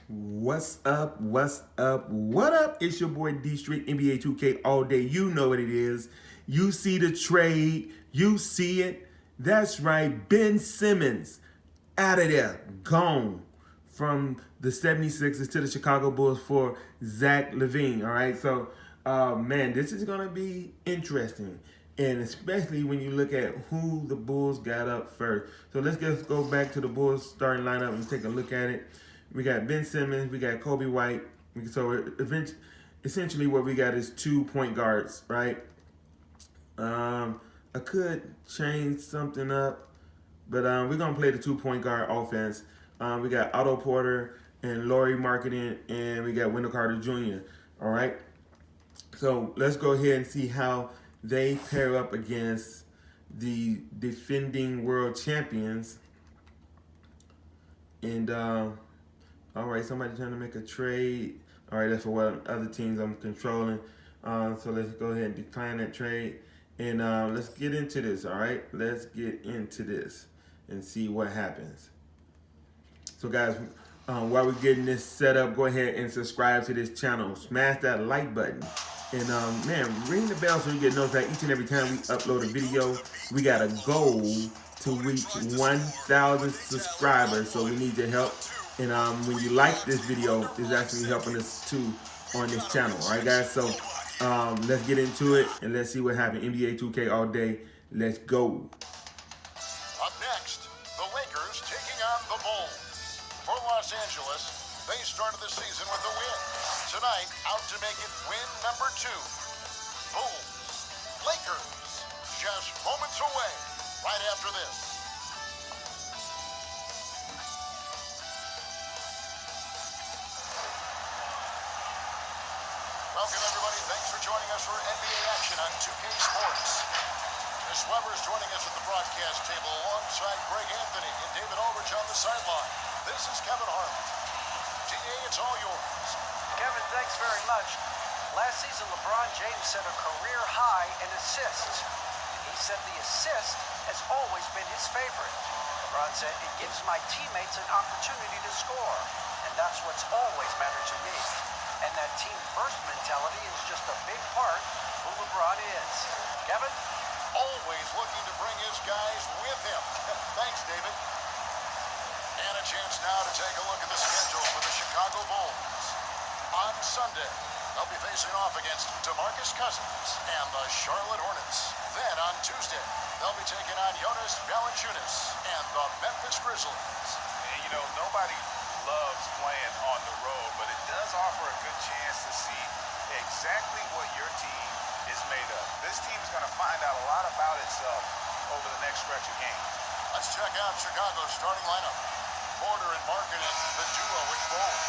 What's up? What's up? What up? It's your boy D Street, NBA 2K all day. You know what it is. You see the trade. You see it. That's right. Ben Simmons out of there. Gone from the 76ers to the Chicago Bulls for Zach LaVine. All right. So, man, this is going to be interesting. And especially when you look at who the Bulls got up first. So let's just go back to the Bulls starting lineup and take a look at it. We got Ben Simmons, we got Kobe White. So essentially what we got is 2 point guards, right? I could change something up, but we're going to play the 2 point guard offense. We got Otto Porter and Laurie Marketing, and we got Wendell Carter Jr., all right? So let's go ahead and see how they pair up against the defending world champions. And all right, somebody trying to make a trade. All right, that's for what other teams I'm controlling. So let's go ahead and decline that trade. And let's get into this, all right? Let's get into this and see what happens. So, guys, while we're getting this set up, go ahead and subscribe to this channel. Smash that like button. And, man, ring the bell so you get notified each and every time we upload a video. We got a goal to reach 1,000 subscribers, so we need your help. And when you like this video, it's actually helping us too on this channel. All right, guys? So let's get into it and let's see what happens. NBA 2K all day. Let's go. Up next, the Lakers taking on the Bulls. For Los Angeles, they started the season with a win. Tonight, out to make it win number 2. Bulls, Lakers, just moments away right after this. Welcome, everybody. Thanks for joining us for NBA action on 2K Sports. Chris Webber is joining us at the broadcast table alongside Greg Anthony and David Aldridge on the sideline. This is Kevin Harlan. DA, it's all yours. Kevin, thanks very much. Last season, LeBron James set a career high in assists. He said the assist has always been his favorite. LeBron said, it gives my teammates an opportunity to score, and that's what's always mattered to me. And that team-first mentality is just a big part of who LeBron is. Kevin? Always looking to bring his guys with him. Thanks, David. And a chance now to take a look at the schedule for the Chicago Bulls. On Sunday, they'll be facing off against DeMarcus Cousins and the Charlotte Hornets. Then on Tuesday, they'll be taking on Jonas Valanciunas and the Memphis Grizzlies. And you know, nobody loves playing on the road, but it does offer a good chance to see exactly what your team is made of. This team is going to find out a lot about itself over the next stretch of games. Let's check out Chicago's starting lineup. Porter and Markkanen, the duo at forward.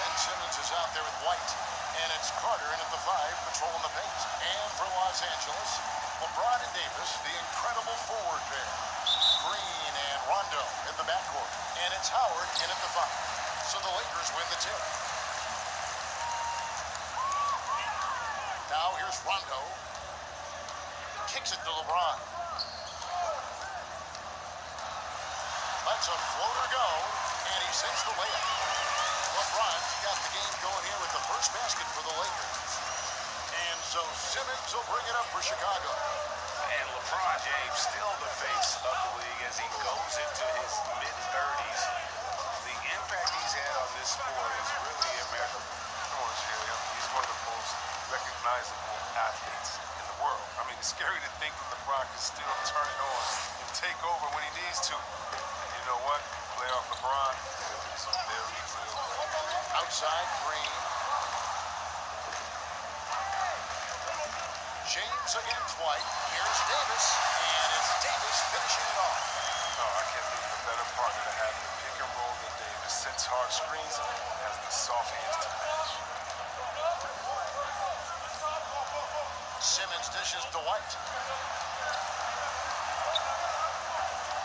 Ben Simmons is out there with White. And it's Carter in at the 5, patrolling the paint. And for Los Angeles, LeBron and Davis, the incredible forward pair. Green and Rondo in the backcourt. And it's Howard in at the 5. So the Lakers win the tip. Now here's Rondo. Kicks it to LeBron. Lets a floater go, and he sinks the layup. LeBron's got the game going here with the first basket for the Lakers. And so Simmons will bring it up for Chicago. And LeBron James still the face of the league as he goes into his mid-30s. The impact he's had on this sport is really immeasurable. Of course, he's one of the most recognizable athletes in the world. I mean, it's scary to think that LeBron can still turn it on and take over when he needs to. And you know what? Playoff LeBron is very real. Outside, Green. James against White. Here's Davis, and it's Davis finishing it off. Oh, I can't think of a better partner to have in the pick and roll than Davis. Sets hard screens and has the soft hands to match. Simmons dishes to White.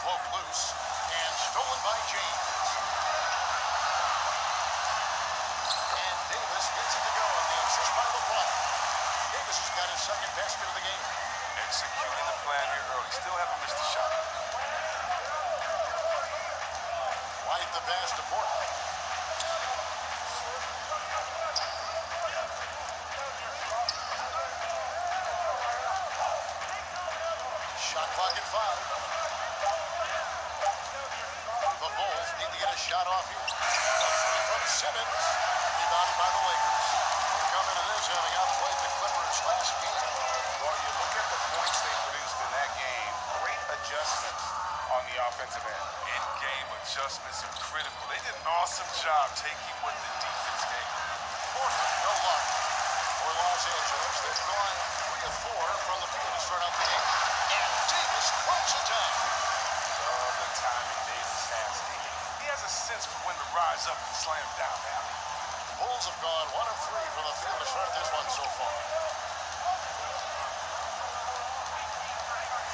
Broke loose and stolen by James. And Davis gets it to go on the assist by LeBron. Davis has got his second basket of the game. Executing the plan here early. Still haven't missed a shot. White the pass to Porter. Shot clock at 5. The Bulls need to get a shot off here. A three from Simmons. Rebounded by the Lakers. They come into this having outplayed the Clippers last game. Well, you look at the points they produced in that game. Great adjustments on the offensive end. In-game adjustments are critical. They did an awesome job taking what the defense gave them. Porter, no luck for Los Angeles. They've gone 3 of 4 from the field to start out the game. And Davis crunch it down. Oh, the timing Davis has. He has a sense for when to rise up and slam down now. The Bulls have gone 1 of 3 from the field to start this one so far.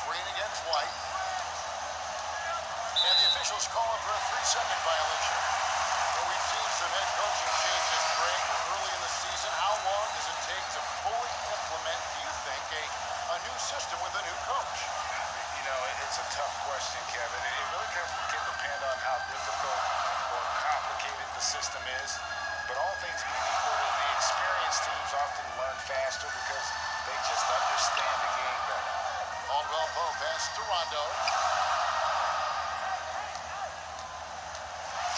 Green against White. And the officials call him for a 3-second violation. Well, we've seen some head coaching changes, Greg, early in the season. How long does it take to fully implement, do you think, a new system with a new coach? You know, it's a tough question, Kevin. It really can depend on how difficult or complicated the system is. But all things being equal, the experienced teams often learn faster because they just understand the game better. Caldwell Pope pass to Rondo.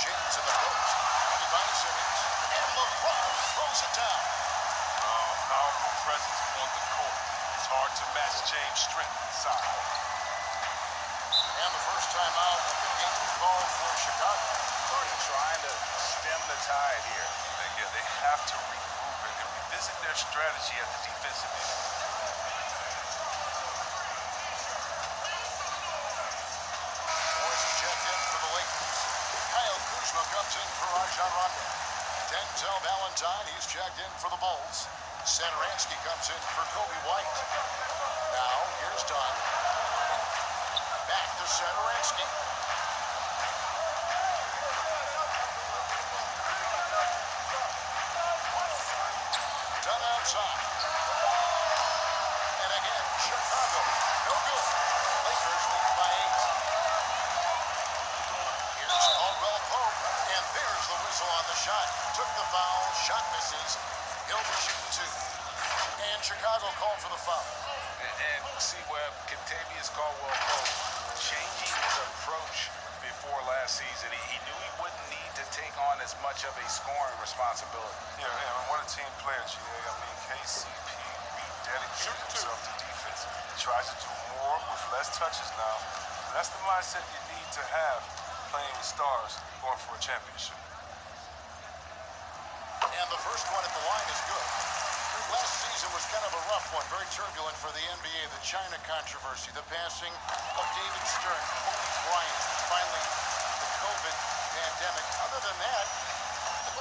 James in the post. Ben Simmons. And LeBron throws it down. Oh, powerful presence on the court. It's hard to match James' strength inside. And the first time out of the game called for Chicago. Trying to stem the tide here. They have to regroup and revisit their strategy at the defensive end. Boys is checked in for the Lakers. Kyle Kuzma comes in for Rajon Rondo. Denzel Valentine, he's checked in for the Bulls. Satoransky comes in for Kobe White. Now, here's Dunn. Back to Satoransky. Dunn outside. And again, Chicago. No good. Lakers lead by 8. Here's Caldwell Pope. And there's the whistle on the shot. Took the foul. Shot misses. He'll be shooting 2. And Chicago called for the foul. And see, Webb, Kentavious Caldwell-Pope changing his approach before last season. He knew he wouldn't need to take on as much of a scoring responsibility. Yeah, what a team player, GA. I mean, KCP rededicated himself to defense. He tries to do more with less touches now. And that's the mindset you need to have playing with stars going for a championship. And the first one at the line is good. Last season was kind of a rough one, very turbulent for the NBA. The China controversy, the passing of David Stern, Kobe Bryant, and finally the COVID pandemic. Other than that, it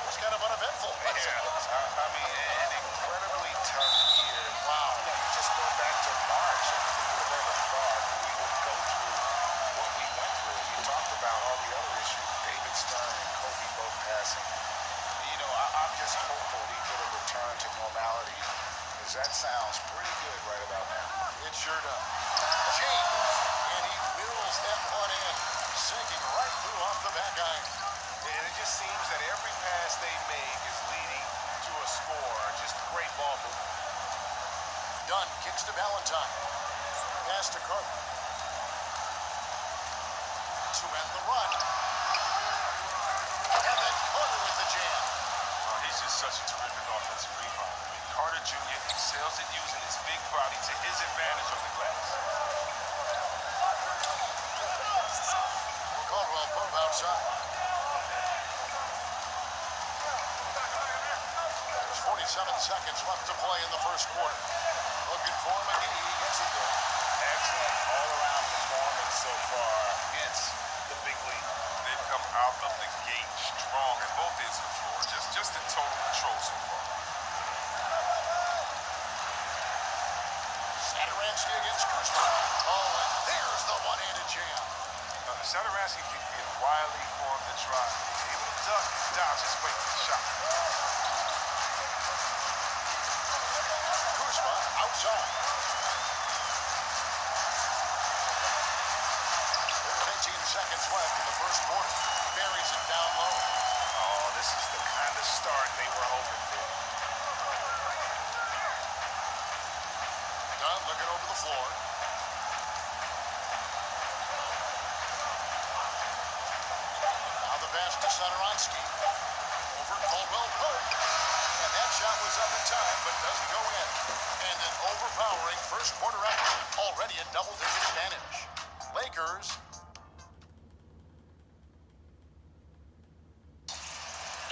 was kind of uneventful. Yeah, I mean, an incredibly tough year. Wow. You know, you just go back to March, and who would have ever thought we would go through what we went through? You talked about all the other issues, David Stern and Kobe both passing. You know, I'm just hopeful we get a return to normality, because that sounds pretty good right about now. It sure does. James, and he wheels that one in, sinking right through off the back iron. And it just seems that every pass they make is leading to a score. Just great ball movement. Dunn kicks to Valentine. Pass to Carter. To end the run. And then Carter with the jam. He's just such a terrific offensive rebounder. I mean, Carter Jr. excels at using his big body to his advantage on the glass. Caldwell Pope outside. There's 47 seconds left to play in the first quarter. Looking for McGee. He gets it there. Excellent all-around performance so far against the big league. They've come out of the gate strong at both ends of the floor. Just in total control so far. Satoransky against Kuzma. Oh, and there's the one-handed jam. Satoransky can get wily on the drive. He's able to duck and dodge his way to the shot. Kuzma outside. There's 18 seconds left in the first quarter. Buries it down low. Oh, this is the kind of start they were hoping for. Dunn looking over the floor. Over Caldwell Pope. And that shot was up in time, but doesn't go in. And an overpowering first quarter effort. Already a double-digit advantage. Lakers.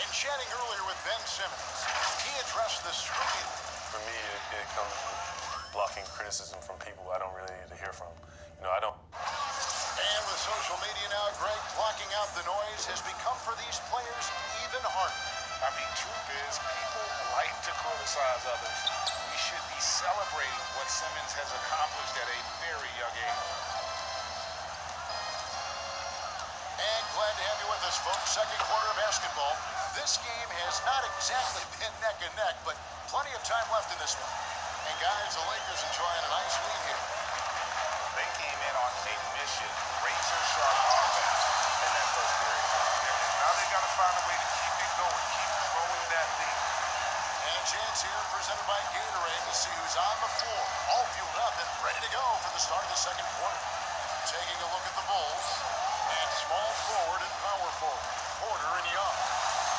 And chatting earlier with Ben Simmons, he addressed the scrutiny. For me, it comes with blocking criticism from people I don't really need to hear from. I don't. And with social media now, Greg, blocking out the noise has become for these players even harder. I mean, truth is, people like to criticize others. We should be celebrating what Simmons has accomplished at a very young age. And glad to have you with us, folks. Second quarter of basketball. This game has not exactly been neck and neck, but plenty of time left in this one. And guys, the Lakers enjoying a nice lead here. They came in on a mission, razor-sharp offense in that first period. Now they got to find a way to keep it going, keep growing that lead. And a chance here presented by Gatorade to see who's on the floor. All fueled up and ready to go for the start of the second quarter. Taking a look at the Bulls. And small forward and power forward. Porter and Young.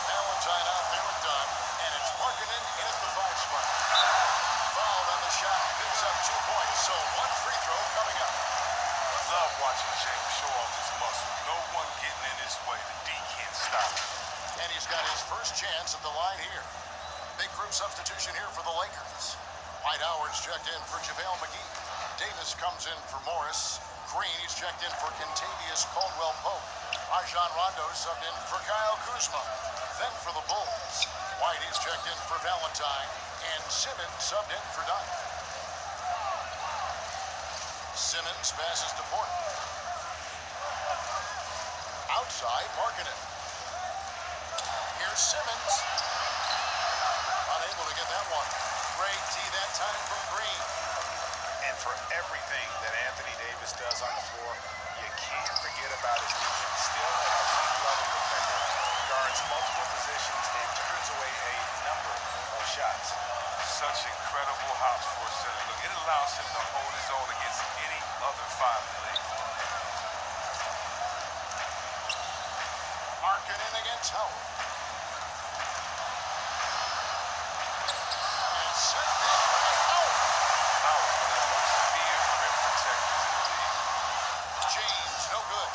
Valentine out there with Dunn. And it's Markkanen in at the 5 spot. Fouled on the shot. Picks up 2 points. So one free throw coming up. Love watching James show off his muscle. No one getting in his way. The D can't stop him. And he's got his first chance at the line here. Big group substitution here for the Lakers. Dwight Howard's checked in for JaVale McGee. Davis comes in for Morris. Green, he's checked in for Kentavious Caldwell-Pope. Rajon Rondo subbed in for Kyle Kuzma. Then for the Bulls, White is checked in for Valentine. And Simmons subbed in for Dunn. Simmons passes to Porter. Outside, Markkanen. Here's Simmons. Unable to get that one. Great D that time from Green. And for everything that Anthony Davis does on the floor, you can't forget about his defense. Still an elite-level defender, guards multiple positions, and turns away a number of shots. Such incredible hops for a center. Look, it allows him to hold his own against any other 5 in the league. Markkanen against Howard. And set back by Howard. Howard, one of the most feared rim protectors in the league. James, no good.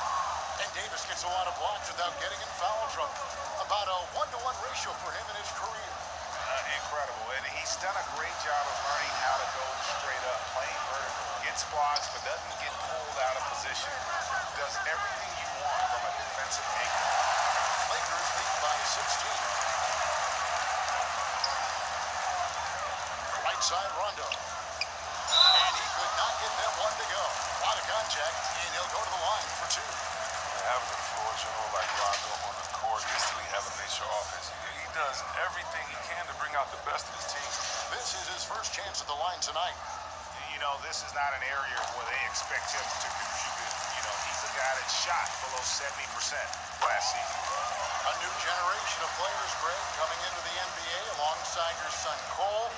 And Davis gets a lot of blocks without getting in foul trouble. About a 1-to-1 ratio for him in his career. Incredible. And he's done a great job of learning how to go straight up, playing vertical. Gets blocks, but doesn't get pulled out of position. Does everything you want from a defensive angle. Lakers lead by 16. Right side, Rondo. And he could not get that one to go. A lot of contact, and he'll go to the line for 2. Having a floor general like Rondo on the court instantly elevates your offense. He does everything he can to bring out the best of his team. This is his first chance at the line tonight. This is not an area where they expect him to contribute. He's a guy that shot below 70% last season. A new generation of players, Greg, coming into the NBA alongside your son Cole.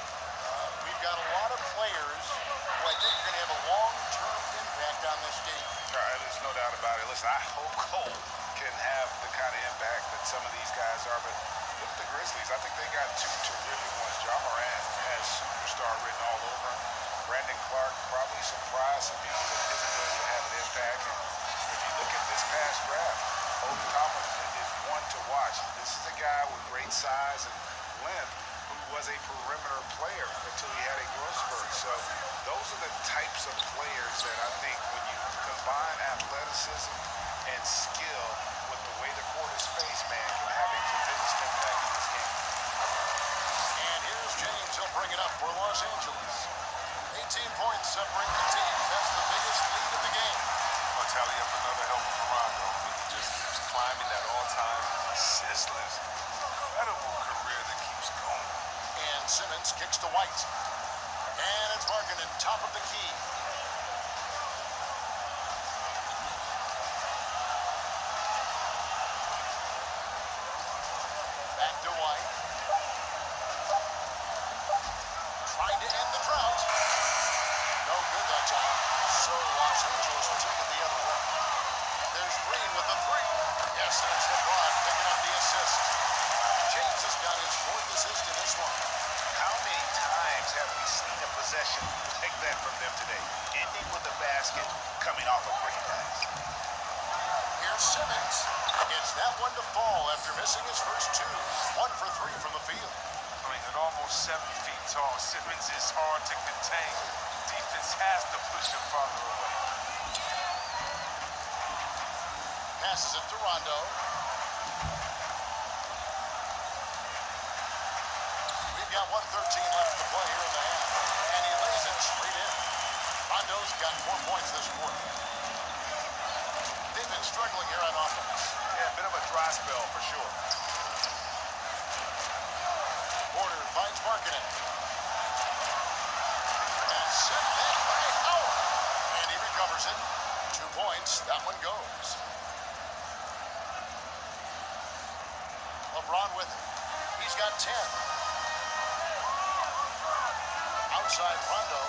We've got a lot of players who I think are going to have a long-term impact on this game. There's no doubt about it. Listen, I hope Cole can have the kind of impact that some of these guys are, but look at the Grizzlies. I think they got 2 terrific ones. Ja Morant has superstar written all over him. Brandon Clark probably surprised some people with his ability to have an impact. And if you look at this past draft, Obi Toppin is one to watch. This is a guy with great size and length who was a perimeter player until he had a growth spurt. So those are the types of players that I think when you combine athleticism and skill with the way the court is spaced, man, can have a tremendous impact in this game. And here's James. He'll bring it up for Los Angeles. 18 points separate the teams. That's the biggest lead of the game. I'll tally up another helper for Rondo. He just keeps climbing that all-time assist list. Incredible career that keeps going. And Simmons kicks to White. And it's Markkanen, top of the key. Back to White. Trying to end the drought. No good that time. So Los Angeles will take it the other way. There's Green with the 3. Yes, that's LeBron picking up the possession like that from them today. Ending with a basket, coming off a great pass. Here's Simmons. Gets that one to fall after missing his first two. 1 for 3 from the field. I mean, at almost 7 feet tall, Simmons is hard to contain. Defense has to push him farther away. Passes it to Rondo. We've got 1:13 left to play here in the half. And he lays it straight in. Rondo's got 4 points this quarter. They've been struggling here on offense. Yeah, a bit of a dry spell for sure. Porter finds Markkanen. And set back by Howard. And he recovers it. 2 points. That one goes. LeBron with it. He's got 10. Outside Rondo.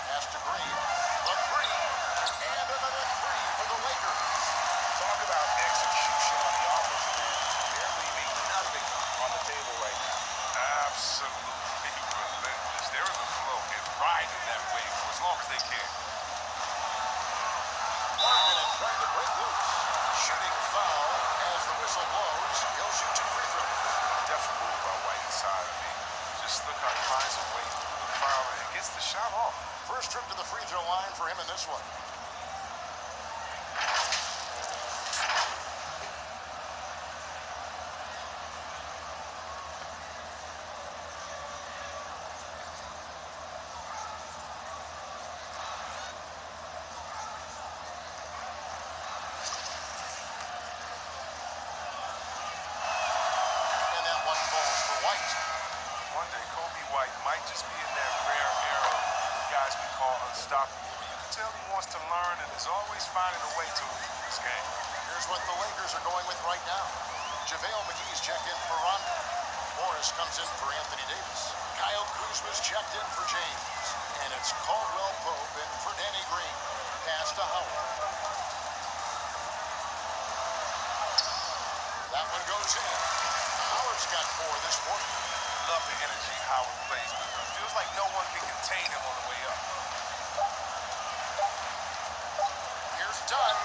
Pass to Green. The three. And another three for the Lakers. Talk about execution on the offensive end. They're leaving nothing on the table right now. Absolutely relentless. They're in the flow and riding that wave for as long as they can. Markkanen trying to break loose. Shooting foul as the whistle blows. He'll shoot 2 free throws. Definitely moved by White inside. I mean, just look how he finds a way through the foul and gets the shot off. First trip to the free throw line for him in this one. And that one falls for White. One day, Kobe White might just be in that rare era of guys we call unstoppable. But you can tell he wants to learn and is always finding a way to improve his game. Here's what the Lakers are going with right now. JaVale McGee's checked in for Rondo. Morris comes in for Anthony Davis. Kyle Kuzma's checked in for James. And it's Caldwell Pope in for Danny Green. Pass to Howard. That one goes in. Howard's got 4 this quarter. Love the energy Howard plays with him. Feels like no one can contain him on the way up. Here's Dunn.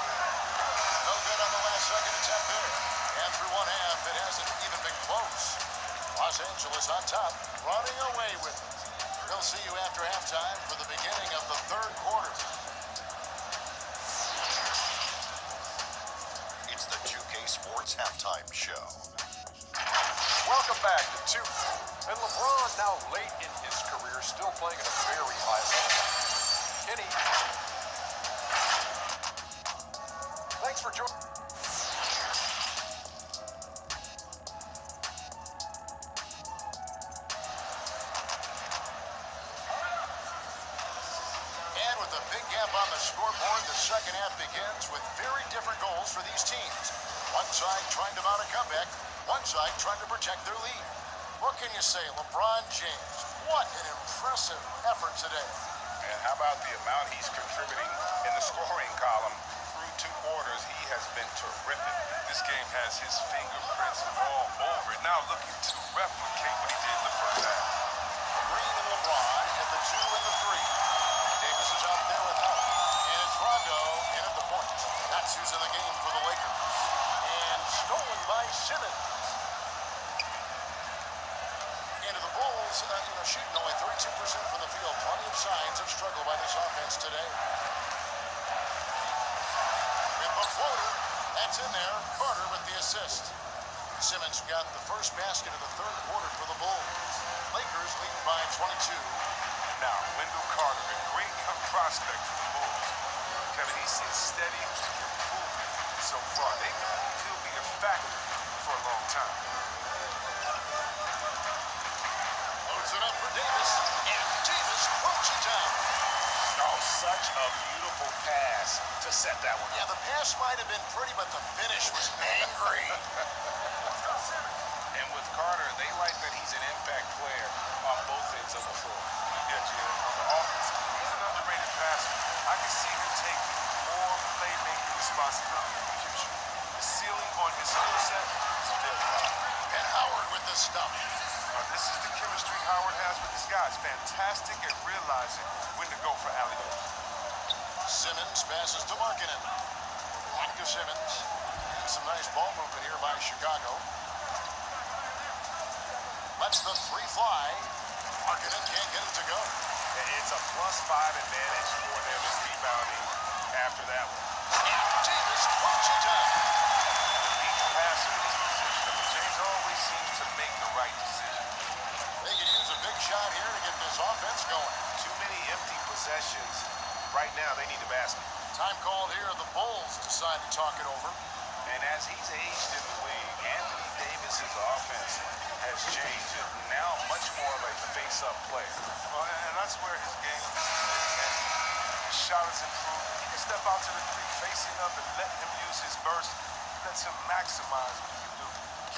No good on the last second attempt there. And through one half, it hasn't even been close. Los Angeles on top, running away with it. We'll see you after halftime for the beginning of the third quarter. It's the 2K Sports Halftime Show. Welcome back to 2. And LeBron, now late in his career, still playing at a very high level. Kenny, thanks for joining. And with a big gap on the scoreboard, the second half begins with very different goals for these teams. One side trying to mount a comeback, one side trying to protect their lead. What can you say, LeBron James? What an impressive effort today. And how about the amount he's contributing in the scoring column? Through 2 quarters, he has been terrific. This game has his fingerprints all over it. Now looking to replicate what he did in the first half. Green and LeBron at the 2 and the 3. Davis is out there with Howard. And it's Rondo in at the point. That's who's in the game for the Lakers. And stolen by Simmons. Into the Bulls, shooting only 32% from the field. Plenty of signs of struggle by this offense today. With the floater, that's in there. Carter with the assist. Simmons got the first basket of the third quarter for the Bulls. Lakers leading by 22. Now, Wendell Carter, a great young prospect for the Bulls. Kevin, he's seen steady improvement so far. They believe he'll be a factor for a long time. Loads it up for Davis. And Davis puts it down. Oh, such a beautiful pass to set that one Yeah, up. the pass might have been pretty, but the finish was angry. And with Carter, they like that he's an impact player on both ends of the floor. Yeah, Jim, on the offense, he's an underrated passer. I can see him taking more playmaking responsibility in the future. The ceiling on his skill set is very high. And Howard with the stuff. This is the chemistry Howard has with his guys. Fantastic at realizing when to go for alley-oops. Simmons passes to Markkanen. Back to Simmons. And some nice ball movement here by Chicago. Lets the three fly. Markkanen can't get it to go. It's a +5 advantage for them in rebounding after that one. Davis puts it down. He can pass in this position, but James always seems to make the right decision. They could use a big shot here to get this offense going. Too many empty possessions. Right now, they need a basket. Time called here. The Bulls decide to talk it over. And as he's aged in the league, Anthony Davis's offense has changed. Now much more of a face-up player. Well, and that's where his game and his shot is improved. He can step out to the three, facing up and let him use his burst. Lets him maximize what he can do.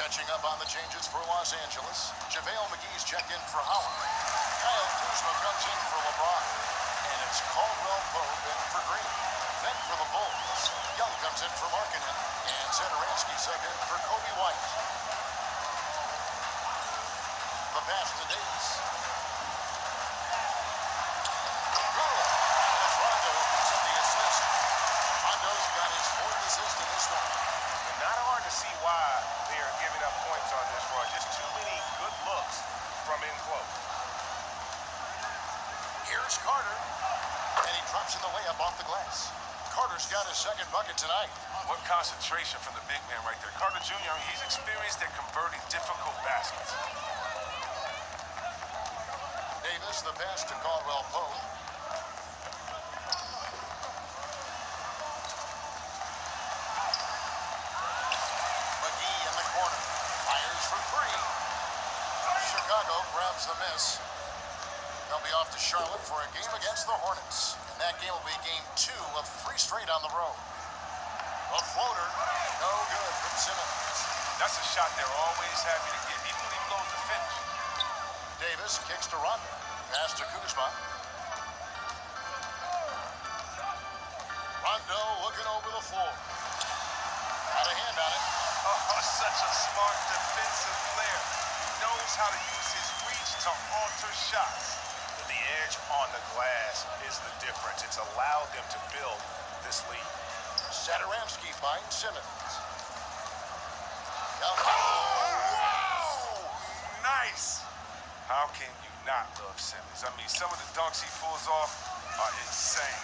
Catching up on the changes for Los Angeles. JaVale McGee's checked in for Howard. Kyle Kuzma comes in for LeBron. And it's Caldwell Pope in for Green. Then for the Bulls, Young comes in for Markkanen. And Zenoransky subbed in for Kobe White. The pass to Davis. Good. And it's Rondo who picks up the assist. Rondo's got his fourth assist in this one. Not hard to see why they are giving up points on this run. Just too many good looks from in close. Here's Carter. And he drops in the layup off the glass. Carter's got his second bucket tonight. What concentration from the big man right there. Carter Jr., I mean, he's experienced at converting difficult baskets. Davis, the pass to Caldwell Pope. McGee in the corner. Fires for three. Chicago grabs the miss. They'll be off to Charlotte for a game against the Hornets. And that game will be game 2 of 3 straight on the road. A floater, no good from Simmons. That's a shot they're always happy to get, even when he blows the finish. Davis kicks to Rondo. Pass to Kuzma. Rondo looking over the floor. Got a hand on it. Oh, such a smart defensive player. He knows how to use his reach to alter shots. The edge on the glass is the difference. It's allowed them to build this lead. Satoransky finds Simmons. Oh, wow! Nice! How can you not love Simmons? I mean, some of the dunks he pulls off are insane.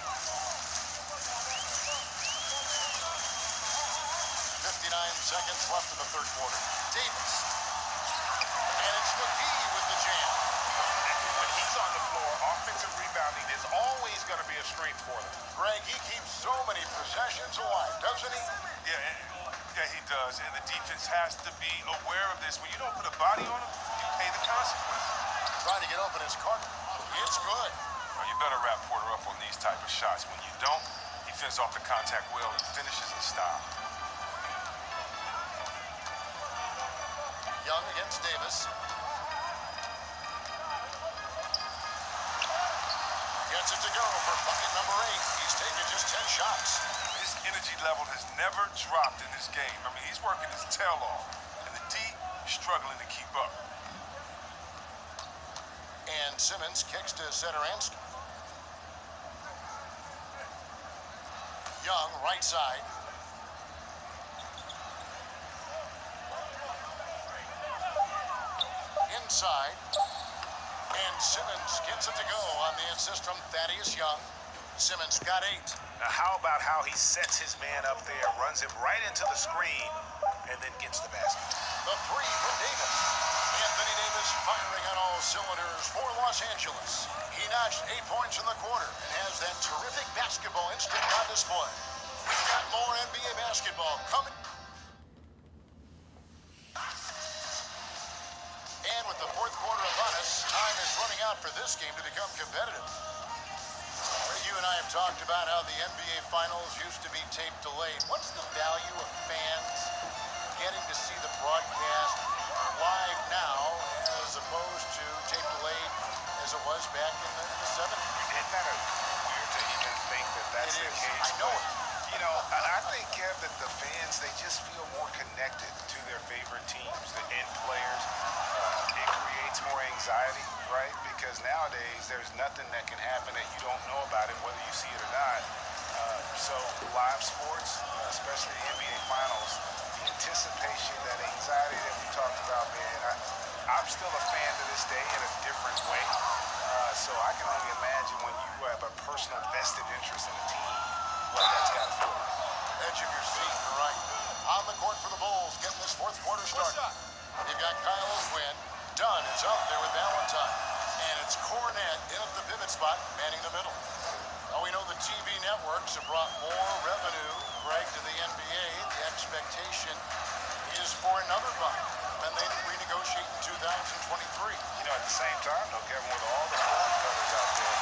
59 seconds left in the third quarter. Davis. And it's McGee with the jam. When he's on the floor, offensive rebounding is always going to be a strength for them. Greg, he keeps so many possessions alive, doesn't he? Yeah, he does. And the defense has to be aware of this. When you don't put a body on him, you pay the consequences. Trying to get open his Carter. It's good. Well, you better wrap Porter up on these type of shots. When you don't, he fends off the contact well and finishes in style. Young against Davis. Gets it to go for bucket number 8. He's taken just 10 shots. His energy level has never dropped in this game. I mean, he's working his tail off. And the D is struggling to keep up. And Simmons kicks to Satoransky. Young, right side. Inside. And Simmons gets it to go on the assist from Thaddeus Young. Simmons got 8. Now, how about how he sets his man up there, runs him right into the screen, and then gets the basket? The 3 from Davis. Anthony Davis firing on all cylinders for Los Angeles. He notched 8 points in the quarter and has that terrific basketball instinct on display. We've got more NBA basketball coming. And with the fourth quarter upon us, time is running out for this game to become competitive. You and I have talked about how the NBA Finals used to be tape delayed. What's the value of fans getting to see the broadcast live now as opposed to tape delayed as it was back in the 70s? Isn't that weird to even think that that's the case? I know it. You know, I think, Kev, that the fans, they just feel more connected to their favorite teams, the end players. It creates creates more anxiety, right? Because nowadays there's nothing that can happen that you don't know about it, whether you see it or not. So live sports, especially the NBA Finals, the anticipation, that anxiety that we talked about, man, I'm still a fan to this day in a different way. So I can only imagine when you have a personal vested interest in a team, what that's got to feel like. Edge of your seat, you're right. On the court for the Bulls, getting this fourth quarter started. You've got Kyle O'Quinn. Dunn is out there with Valentine. And it's Cornette in at the pivot spot, manning the middle. Now we know the TV networks have brought more revenue, Greg, to the NBA. The expectation is for another bump, and they renegotiate in 2023. You know, at the same time, though, Kevin, with all the cord cutters out there,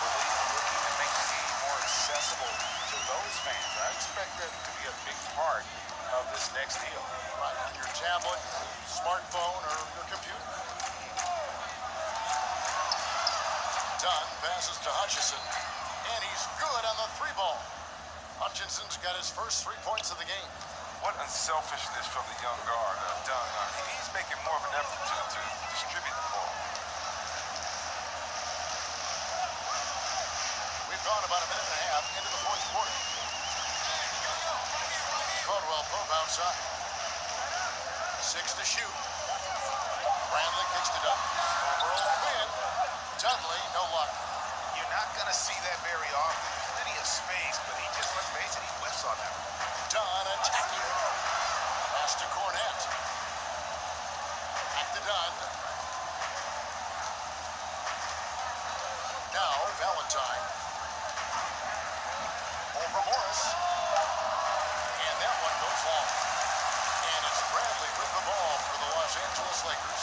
we're looking to make the game more accessible to those fans. I expect that to be a big part of this next deal. Right, on your tablet, smartphone, or your computer. Dunn passes to Hutchison, and he's good on the three ball. Hutchison's got his first 3 points of the game. What unselfishness from the young guard, Dunn. He's making more of an effort to distribute the ball. We've gone about a minute and a half into the fourth quarter. Caldwell Pope outside. 6 to shoot. Bradley kicks to Dunn. Overall win. Dudley, no luck. You're not going to see that very often. Plenty of space, but he just, let's face it, he whiffs on that one. Dunn attacking. Pass to Cornette. Back to Dunn. Now Valentine. Over Morris. And that one goes long. And it's Bradley with the ball for the Los Angeles Lakers.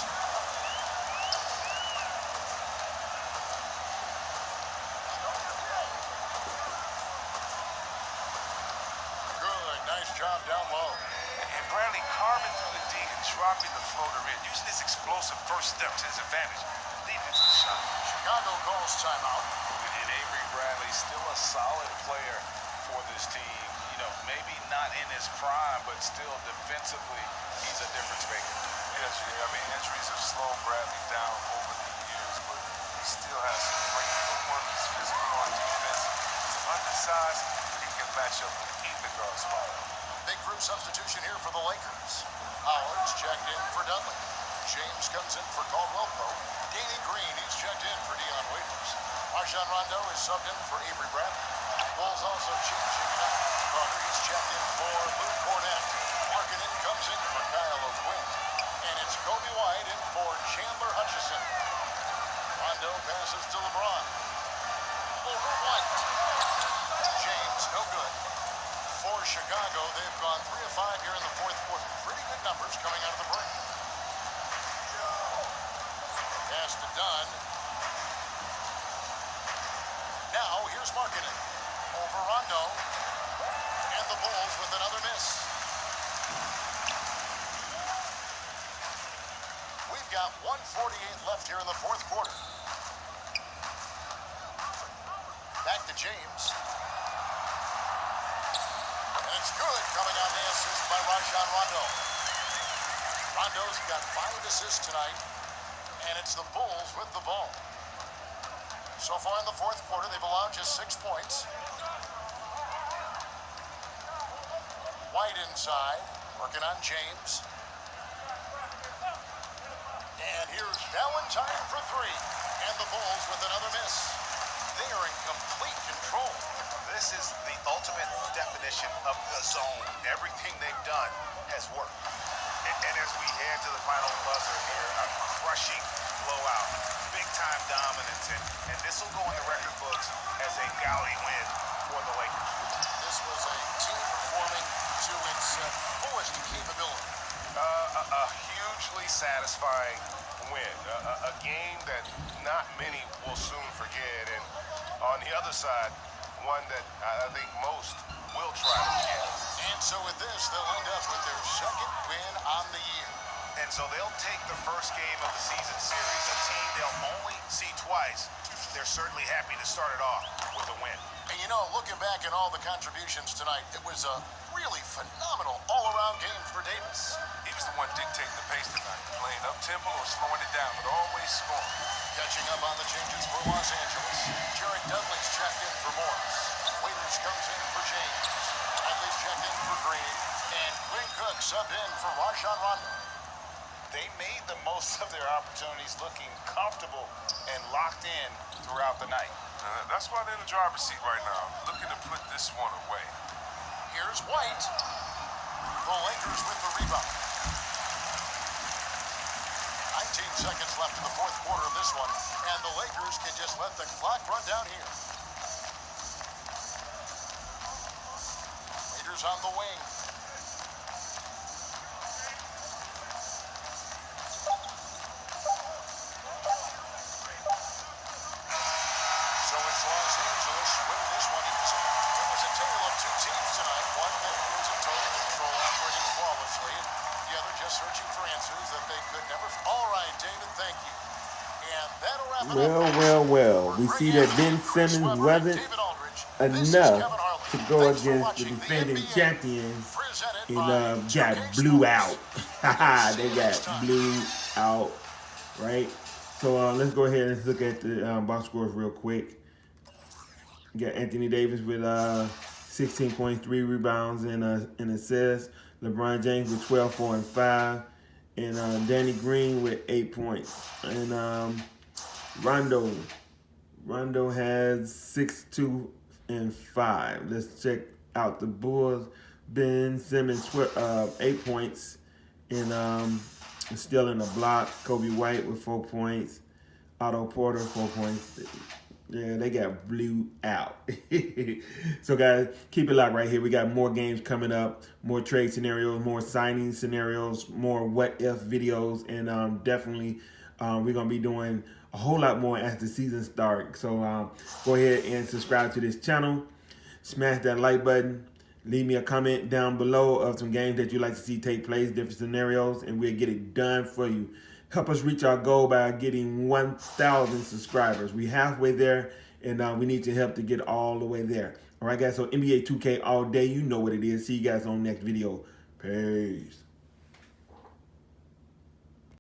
Good, nice job down low. And Bradley carving through the D and dropping the floater in, using his explosive first step to his advantage, leading into the shot. Chicago calls timeout. And Avery Bradley, still a solid player for this team. You know, maybe not in his prime, but still defensively, he's a difference maker. Yes, yeah. I mean, injuries have slowed Bradley down over the years, but he still has some great footwork. He's physical on defense. He's undersized, but he can match up with either guard spot. Big group substitution here for the Lakers. Howard's checked in for Dudley. James comes in for Caldwell Pope. Danny Green, he's checked in for Dion Waiters. Rajon Rondo is subbed in for Avery Bradley. Bulls also changing it up. Carter, he's checked in for Luke Cornette. Markkanen comes in for Kyle O'Quinn. And it's Kobe White in for Chandler Hutchison. Rondo passes to LeBron. Over White. James, no good. For Chicago, they've gone 3 of 5 here in the fourth quarter. Pretty good numbers coming out of the break. Pass to Dunn. Now, here's Markkanen. Over Rondo. And the Bulls with another miss. We've got 1:48 left here in the fourth quarter. Back to James. And it's good coming on the assist by Rajon Rondo. Rondo's got 5 assists tonight. And it's the Bulls with the ball. So far in the fourth quarter, they've allowed just 6 points. White inside, working on James. And here's Valentine for 3. And the Bulls with another miss. They are in complete control. This is the ultimate definition of the zone. Everything they've done has worked. And as we head to the final buzzer here, a crushing blowout, big-time dominance, and this will go in the record books as a gaudy win for the Lakers. This was a team performing to its fullest capability. A hugely satisfying win. A game that not many will soon forget. And on the other side, one that I think most will try to forget. And so with this, they'll end up with their second win on the year. And so they'll take the first game of the season series, a team they'll only see twice. They're certainly happy to start it off with a win. And you know, looking back at all the contributions tonight, it was a really phenomenal all-around game for Davis. He was the one dictating the pace tonight, playing up-tempo or slowing it down, but always scoring. Catching up on the changes for Los Angeles. Jared Dudley's checked in for Morris. Waiters comes in for James. Hadley's checked in for Green. And Quinn Cook subbed in for Rajon Rondo. They made the most of their opportunities, looking comfortable and locked in throughout the night. That's why they're in the driver's seat right now, looking to put this one away. Here's White. The Lakers with the rebound. 19 seconds left in the fourth quarter of this one, and the Lakers can just let the clock run down here. Waiters on the wing. So it's Los Angeles winning this one. It was a tale of two teams tonight. One that was in total control, operating flawlessly, and the other just searching for answers that they could never. All right, David, thank you. And that'll wrap it up. Well. We see that Ben Simmons wasn't enough to go against the defending champions and got blew out. They got blew out, right? So let's go ahead and look at the box scores real quick. We got Anthony Davis with 16.3 rebounds and assists. LeBron James with 12, 4, and 5. And Danny Green with 8 points. And Rondo has 6, 2, and 5. Let's check out the Bulls. Ben Simmons 8 points and still in the block. Kobe White with 4 points. Otto Porter 4 points. Yeah, they got blew out. So, guys, keep it locked right here. We got more games coming up, more trade scenarios, more signing scenarios, more what-if videos, and definitely we're going to be doing a whole lot more as the season starts. So, go ahead and subscribe to this channel. Smash that like button. Leave me a comment down below of some games that you'd like to see take place, different scenarios, and we'll get it done for you. Help us reach our goal by getting 1,000 subscribers. We're halfway there, and we need your help to get all the way there. All right, guys, so NBA 2K all day. You know what it is. See you guys on the next video. Peace.